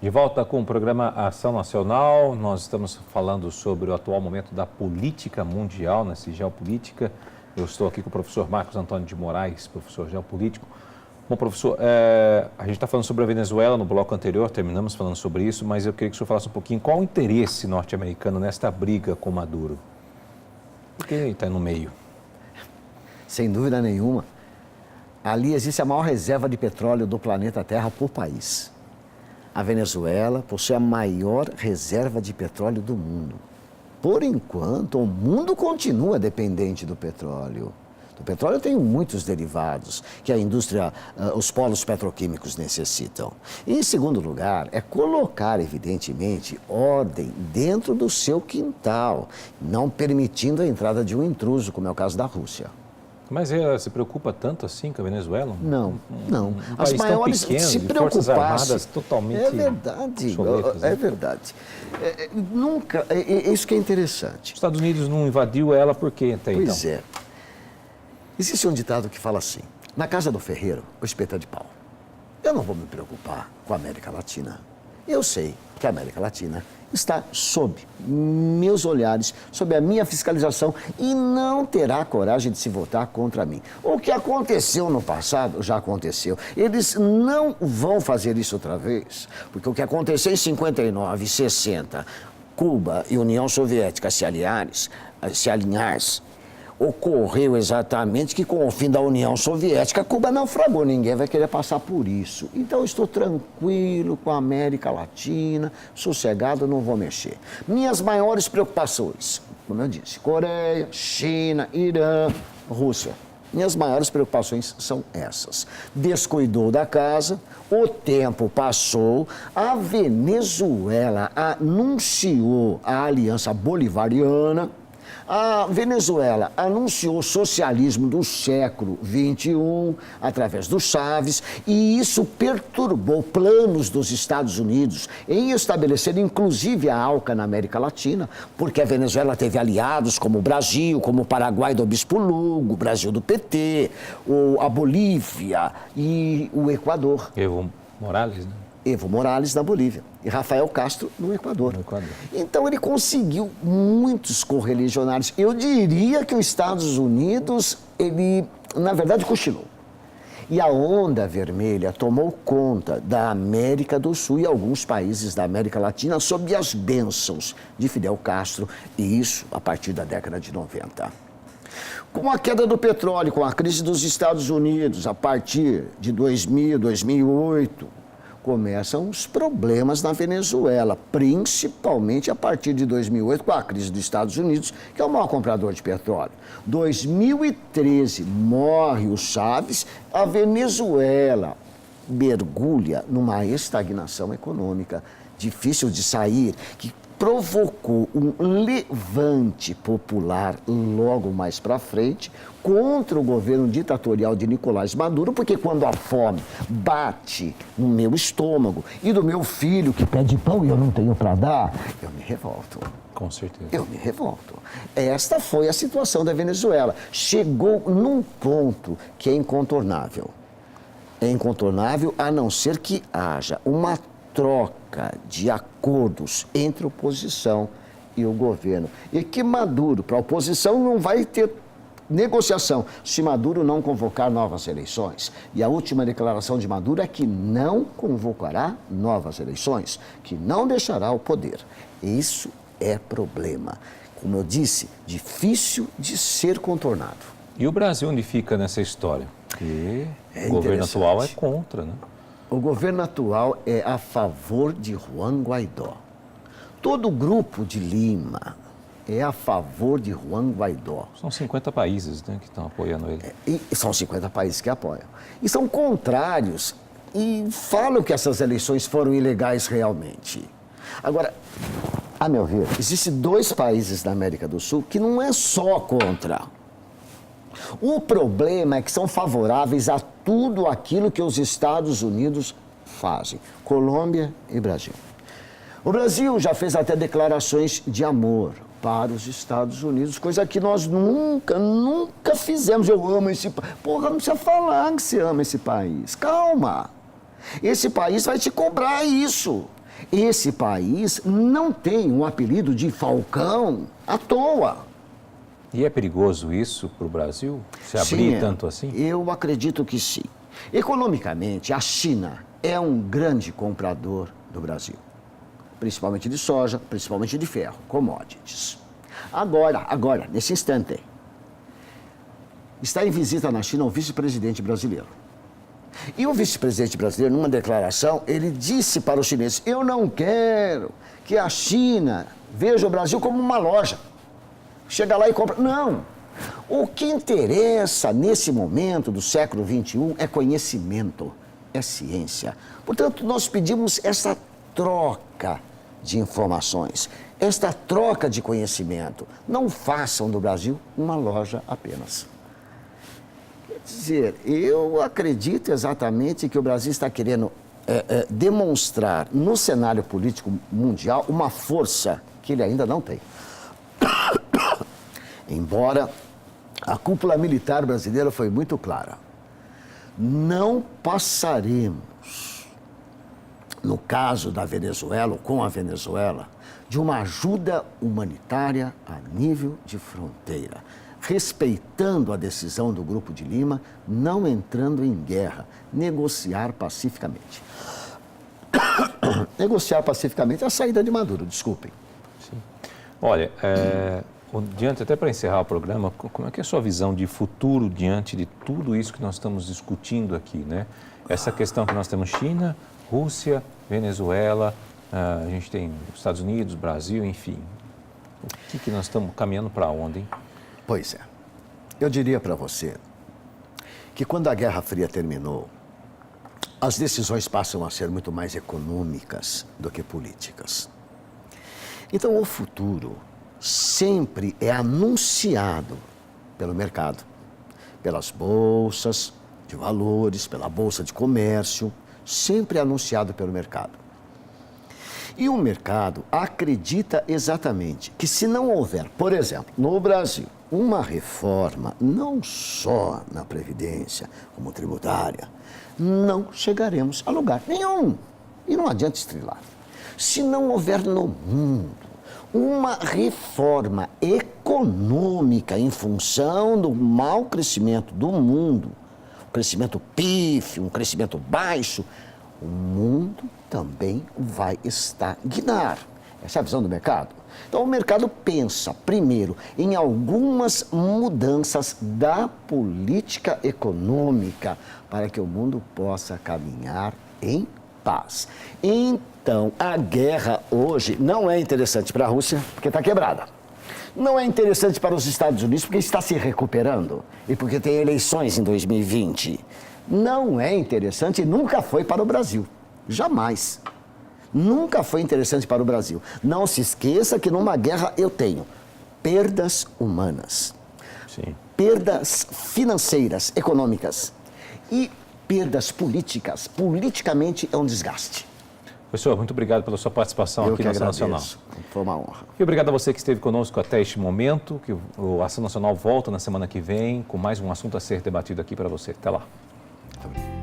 De volta com o programa Ação Nacional, nós estamos falando sobre o atual momento da política mundial, nessa geopolítica. Eu estou aqui com o professor Marcos Antônio de Moraes, professor geopolítico. Bom, professor, a gente está falando sobre a Venezuela no bloco anterior, terminamos falando sobre isso, mas eu queria que o senhor falasse um pouquinho qual o interesse norte-americano nesta briga com Maduro. Por que ele está no meio? Sem dúvida nenhuma, ali existe a maior reserva de petróleo do planeta Terra por país. A Venezuela possui a maior reserva de petróleo do mundo. Por enquanto, o mundo continua dependente do petróleo. O petróleo tem muitos derivados que a indústria, os polos petroquímicos necessitam. E, em segundo lugar, é colocar, evidentemente, ordem dentro do seu quintal, não permitindo a entrada de um intruso, como é o caso da Rússia. Mas ela se preocupa tanto assim com a Venezuela? Não. As maiores pequeno, se preocupassem. Totalmente é verdade, obsoletas, é verdade. Nunca, isso que é interessante. Os Estados Unidos não invadiu ela por quê até então? Pois é. Existe um ditado que fala assim: na casa do ferreiro, o espeto é de pau. Eu não vou me preocupar com a América Latina. Eu sei que a América Latina está sob meus olhares, sob a minha fiscalização e não terá coragem de se voltar contra mim. O que aconteceu no passado já aconteceu. Eles não vão fazer isso outra vez, porque o que aconteceu em 59 e 60, Cuba e União Soviética se alinhares, ocorreu exatamente que com o fim da União Soviética, Cuba naufragou, ninguém vai querer passar por isso. Então, eu estou tranquilo com a América Latina, sossegado, não vou mexer. Minhas maiores preocupações, como eu disse, Coreia, China, Irã, Rússia. Minhas maiores preocupações são essas. Descuidou da casa, o tempo passou, a Venezuela anunciou a aliança bolivariana. A Venezuela anunciou o socialismo do século XXI através do Chávez e isso perturbou planos dos Estados Unidos em estabelecer inclusive a ALCA na América Latina, porque a Venezuela teve aliados como o Brasil, como o Paraguai do Bispo Lugo, o Brasil do PT, a Bolívia e o Equador. Evo Morales, né? Evo Morales na Bolívia e Rafael Castro no Equador. Então ele conseguiu muitos correligionários. Eu diria que os Estados Unidos, ele, na verdade, cochilou. E a onda vermelha tomou conta da América do Sul e alguns países da América Latina sob as bênçãos de Fidel Castro, e isso a partir da década de 90. Com a queda do petróleo, com a crise dos Estados Unidos, a partir de 2000, 2008, começam os problemas na Venezuela, principalmente a partir de 2008, com a crise dos Estados Unidos, que é o maior comprador de petróleo. 2013, morre o Chávez, a Venezuela mergulha numa estagnação econômica, difícil de sair, que provocou um levante popular logo mais para frente contra o governo ditatorial de Nicolás Maduro, porque quando a fome bate no meu estômago e do meu filho que pede pão e eu não tenho para dar, eu me revolto. Com certeza. Eu me revolto. Esta foi a situação da Venezuela. Chegou num ponto que é incontornável. É incontornável a não ser que haja uma troca de acordos entre a oposição e o governo. E que Maduro, para a oposição, não vai ter negociação se Maduro não convocar novas eleições. E a última declaração de Maduro é que não convocará novas eleições, que não deixará o poder. Isso é problema. Como eu disse, difícil de ser contornado. E o Brasil onde fica nessa história? Porque o governo atual é contra, né? O governo atual é a favor de Juan Guaidó. Todo o grupo de Lima é a favor de Juan Guaidó. São 50 países, né, que estão apoiando ele. E são 50 países que apoiam. E são contrários e falam que essas eleições foram ilegais realmente. Agora, a meu ver, existem dois países da América do Sul que não é só contra. O problema é que são favoráveis a tudo aquilo que os Estados Unidos fazem. Colômbia e Brasil. O Brasil já fez até declarações de amor para os Estados Unidos, coisa que nós nunca fizemos. Eu amo esse país. Porra, não precisa falar que você ama esse país. Calma. Esse país vai te cobrar isso. Esse país não tem um apelido de Falcão à toa. E é perigoso isso para o Brasil? Se abrir tanto assim? Eu acredito que sim. Economicamente, a China é um grande comprador do Brasil. Principalmente de soja, principalmente de ferro, commodities. Agora, nesse instante, está em visita na China o vice-presidente brasileiro. E o vice-presidente brasileiro, numa declaração, ele disse para os chineses: eu não quero que a China veja o Brasil como uma loja. Chega lá e compra. Não! O que interessa nesse momento do século XXI é conhecimento, é ciência. Portanto, nós pedimos essa troca de informações, esta troca de conhecimento. Não façam do Brasil uma loja apenas. Quer dizer, eu acredito exatamente que o Brasil está querendo demonstrar no cenário político mundial uma força que ele ainda não tem. Embora a cúpula militar brasileira foi muito clara. Não passaremos, no caso da Venezuela, ou com a Venezuela, de uma ajuda humanitária a nível de fronteira, respeitando a decisão do Grupo de Lima, não entrando em guerra, negociar pacificamente. Negociar pacificamente é a saída de Maduro, desculpem. Sim. Olha, diante, até para encerrar o programa, como é que é a sua visão de futuro diante de tudo isso que nós estamos discutindo aqui, né? Essa questão que nós temos China, Rússia, Venezuela, a gente tem Estados Unidos, Brasil, enfim. O que nós estamos caminhando para onde, hein? Pois é. Eu diria para você que quando a Guerra Fria terminou, as decisões passam a ser muito mais econômicas do que políticas. Então, o futuro sempre é anunciado pelo mercado, pelas bolsas de valores, pela bolsa de comércio, sempre é anunciado pelo mercado. E o mercado acredita exatamente que se não houver, por exemplo, no Brasil, uma reforma, não só na Previdência, como tributária, não chegaremos a lugar nenhum. E não adianta estrilar. Se não houver no mundo uma reforma econômica em função do mau crescimento do mundo, um crescimento pífio, um crescimento baixo, o mundo também vai estagnar. Essa é a visão do mercado. Então, o mercado pensa, primeiro, em algumas mudanças da política econômica para que o mundo possa caminhar em paz. Então, a guerra hoje não é interessante para a Rússia, porque está quebrada. Não é interessante para os Estados Unidos, porque está se recuperando e porque tem eleições em 2020. Não é interessante e nunca foi para o Brasil. Jamais. Nunca foi interessante para o Brasil. Não se esqueça que numa guerra eu tenho perdas humanas, Sim. perdas financeiras, econômicas e perdas políticas. Politicamente é um desgaste. Professor, muito obrigado pela sua participação aqui na Ação Nacional. Foi uma honra. E obrigado a você que esteve conosco até este momento, que o Ação Nacional volta na semana que vem com mais um assunto a ser debatido aqui para você. Até lá. Muito obrigado.